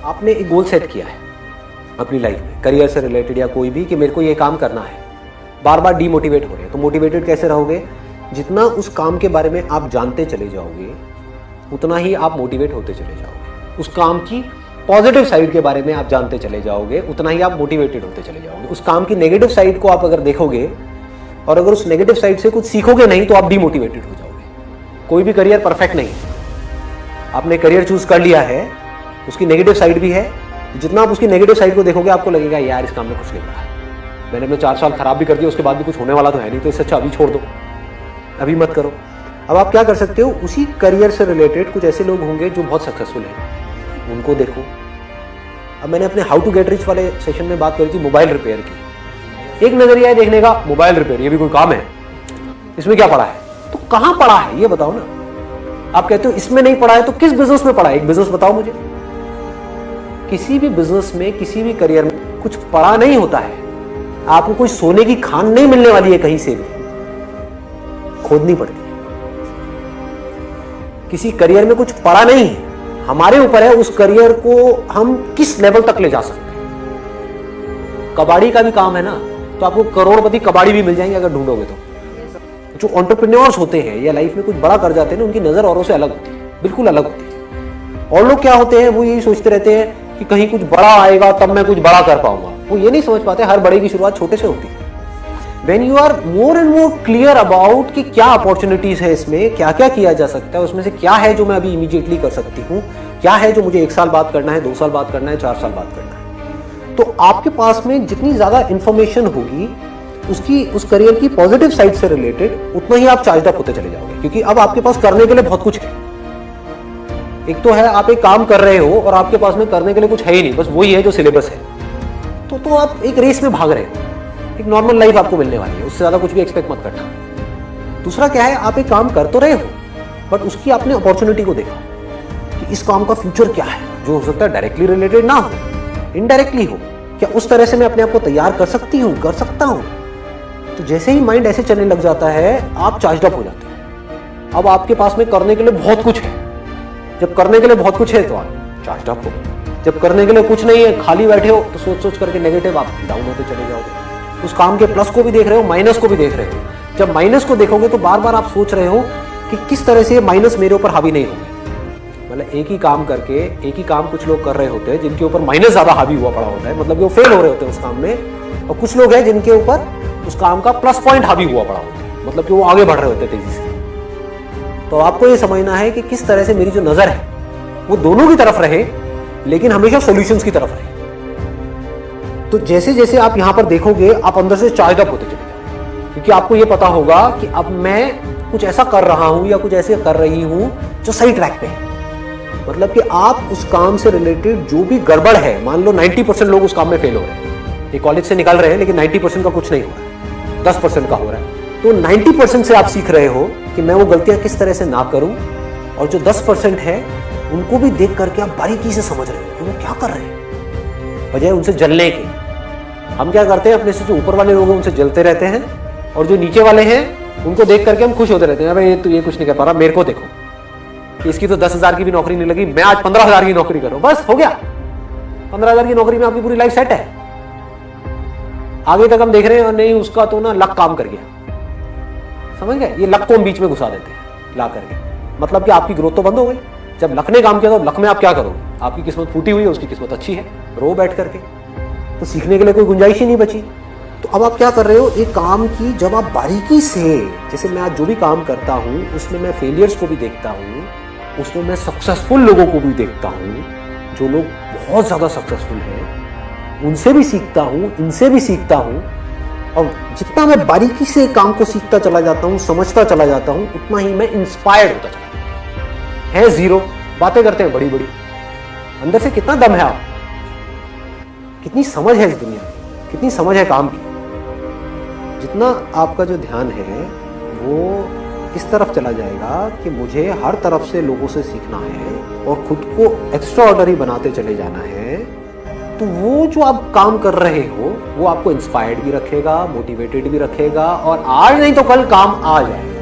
आपने एक goal set किया है अपनी लाइफ में, करियर से रिलेटेड या कोई भी, कि मेरे को ये काम करना है, बार बार डीमोटिवेट हो रहे हैं, तो मोटिवेटेड कैसे रहोगे? जितना उस काम के बारे में आप जानते चले जाओगे उतना ही आप मोटिवेट होते चले जाओगे। उस काम की पॉजिटिव साइड के बारे में आप जानते चले जाओगे उतना ही आप मोटिवेटेड होते चले जाओगे। उस काम की नेगेटिव साइड को आप अगर देखोगे और अगर उस नेगेटिव साइड से कुछ सीखोगे नहीं तो आप डीमोटिवेटेड हो जाओगे। कोई भी करियर परफेक्ट नहीं है। आपने करियर चूज कर लिया है, उसकी नेगेटिव साइड भी है, जितना आप उसकी नेगेटिव साइड को देखोगे आपको लगेगा यार इस काम में कुछ नहीं रहा है, मैंने अपने 4 साल खराब भी कर दिया, उसके बाद भी कुछ होने वाला तो है नहीं, तो इससे अच्छा अभी छोड़ दो, अभी मत करो। अब आप क्या कर सकते हो, उसी करियर से रिलेटेड कुछ ऐसे लोग होंगे जो बहुत सक्सेसफुल हैं, उनको देखो। अब मैंने अपने हाउ टू गेट रिच वाले सेशन में बात करी थी मोबाइल रिपेयर की। एक नजरिया है देखने का, मोबाइल रिपेयर ये भी कोई काम है, इसमें क्या पड़ा है? तो कहां पड़ा है ये बताओ ना। आप कहते हो इसमें नहीं पड़ा है, तो किस बिजनेस में पड़ा है? एक बिजनेस बताओ मुझे। किसी भी बिजनेस में, किसी भी करियर में कुछ पड़ा नहीं होता है। आपको कोई सोने की खान नहीं मिलने वाली है, कहीं से भी खोदनी पड़ती है। किसी करियर में कुछ पड़ा नहीं है, हमारे ऊपर है उस करियर को हम किस लेवल तक ले जा सकते हैं। कबाड़ी का भी काम है ना, तो आपको करोड़पति कबाड़ी भी मिल जाएंगे अगर ढूंढोगे तो। जो एंटरप्रेन्योर्स होते हैं या लाइफ में कुछ बड़ा कर जाते हैं ना, उनकी नजर औरों से अलग होती है, बिल्कुल अलग होती है। और लोग क्या होते हैं, वो यही सोचते रहते हैं कि कहीं कुछ बड़ा आएगा तब मैं कुछ बड़ा कर पाऊंगा। वो ये नहीं समझ पाते हर बड़े की शुरुआत छोटे से होती है। When you are more and more clear about कि क्या अपॉर्चुनिटीज है इसमें, क्या क्या किया जा सकता है, उसमें से क्या है जो मैं अभी इमीडिएटली कर सकती हूँ, क्या है जो मुझे 1 साल बाद करना है, 2 साल बाद करना है, 4 साल बाद करना है, तो आपके पास में जितनी ज्यादा इंफॉर्मेशन होगी उसकी, उस करियर की पॉजिटिव साइड से रिलेटेड, उतना ही आप चार्ज अप होते चले जाओगे। क्योंकि अब आपके पास करने के लिए बहुत कुछ है। एक तो है आप एक काम कर रहे हो और आपके पास में करने के लिए कुछ है ही नहीं, बस वही है जो सिलेबस है, तो आप एक रेस में भाग रहे हो। एक नॉर्मल लाइफ आपको मिलने वाली है, उससे ज्यादा कुछ भी एक्सपेक्ट मत करना। दूसरा क्या है, आप एक काम कर तो रहे हो बट उसकी आपने अपॉर्चुनिटी को देखा कि इस काम का फ्यूचर क्या है, जो हो सकता है डायरेक्टली रिलेटेड ना हो, इनडायरेक्टली हो। क्या उस तरह से मैं अपने आप को तैयार कर सकती हूँ, कर सकता हूँ? तो जैसे ही माइंड ऐसे चलने लग जाता है, आप चार्ज अप हो जाते हैं। अब आपके पास में करने के लिए बहुत कुछ है। जब करने के लिए बहुत कुछ है तो आप चार्ज अप हो। जब करने के लिए कुछ नहीं है, खाली बैठे हो, तो सोच सोच करके नेगेटिव आप डाउन होते चले जाओगे। उस काम के प्लस को भी देख रहे हो, माइनस को भी देख रहे हो। जब माइनस को देखोगे तो बार बार आप सोच रहे हो कि किस तरह से माइनस मेरे ऊपर हावी नहीं होगी। मतलब एक ही काम करके, एक ही काम कुछ लोग कर रहे होते हैं जिनके ऊपर माइनस ज्यादा हावी हुआ पड़ा होता है, मतलब वो फेल हो रहे होते हैं उस काम में, और कुछ लोग हैं जिनके ऊपर उस काम का प्लस पॉइंट हावी हुआ पड़ा होता है, मतलब कि वो आगे बढ़ रहे होते हैं तेजी से। तो आपको ये समझना है कि किस तरह से मेरी जो नजर है वो दोनों की तरफ रहे, लेकिन हमेशा सॉल्यूशंस की तरफ रहे। तो जैसे जैसे आप यहां पर देखोगे, आप अंदर से चार्ज अप होते चले जाओगे, क्योंकि आपको ये पता होगा कि अब मैं कुछ ऐसा कर रहा हूं या कुछ ऐसे कर रही हूं जो सही ट्रैक पे है। मतलब कि आप उस काम से रिलेटेड जो भी गड़बड़ है, मान लो 90% लोग उस काम में फेल हो रहे हैं, ये कॉलेज से निकल रहे हैं लेकिन 90% का कुछ नहीं हो रहा है, 10% का हो रहा है। तो 90% से आप सीख रहे हो कि मैं वो गलतियां किस तरह से ना करूं, और जो 10% है उनको भी देख करके आप बारीकी से समझ रहे हो कि वो क्या कर रहे हैं, बजाय उनसे जलने के। हम क्या करते हैं, अपने से जो ऊपर वाले लोग हैं उनसे जलते रहते हैं, और जो नीचे वाले हैं उनको देख करके हम खुश होते रहते हैं, भाई ये कुछ नहीं कर पा रहा, मेरे को देखो कि इसकी तो 10,000 की भी नौकरी नहीं लगी, मैं आज 15,000 की नौकरी करूं, बस हो गया। 15,000 की नौकरी में आपकी पूरी लाइफ सेट है। आगे तक हम देख रहे हैं और नहीं, उसका तो ना लक काम कर गया, समझ गए? ये लक को हम बीच में घुसा देते हैं ला करके, मतलब कि आपकी ग्रोथ तो बंद हो गई। जब लक ने काम किया तो लक में आप क्या करोगे? आपकी किस्मत फूटी हुई है, उसकी किस्मत अच्छी है, रो बैठ करके, तो सीखने के लिए कोई गुंजाइश ही नहीं बची। तो अब आप क्या कर रहे हो, एक काम की जब आप बारीकी से, जैसे मैं आज जो भी काम करता हूं उसमें मैं फेलियर्स को भी देखता हूं, उसमें मैं सक्सेसफुल लोगों को भी देखता हूं, जो लोग बहुत ज्यादा सक्सेसफुल हैं उनसे भी सीखता हूं, इनसे भी सीखता हूं, और जितना मैं बारीकी से काम को सीखता चला जाता हूं, समझता चला जाता हूं, उतना ही मैं इंस्पायर्ड होता चला जाता हूं। है जीरो, बातें करते हैं बड़ी बड़ी, अंदर से कितना दम है आप, कितनी समझ है इस दुनिया की, कितनी समझ है काम की। जितना आपका जो ध्यान है वो इस तरफ चला जाएगा कि मुझे हर तरफ से लोगों से सीखना है और खुद को एक्स्ट्रा ऑर्डिनरी बनाते चले जाना है, तो वो जो आप काम कर रहे हो वो आपको इंस्पायर्ड भी रखेगा, मोटिवेटेड भी रखेगा, और आज नहीं तो कल काम आ जाएगा।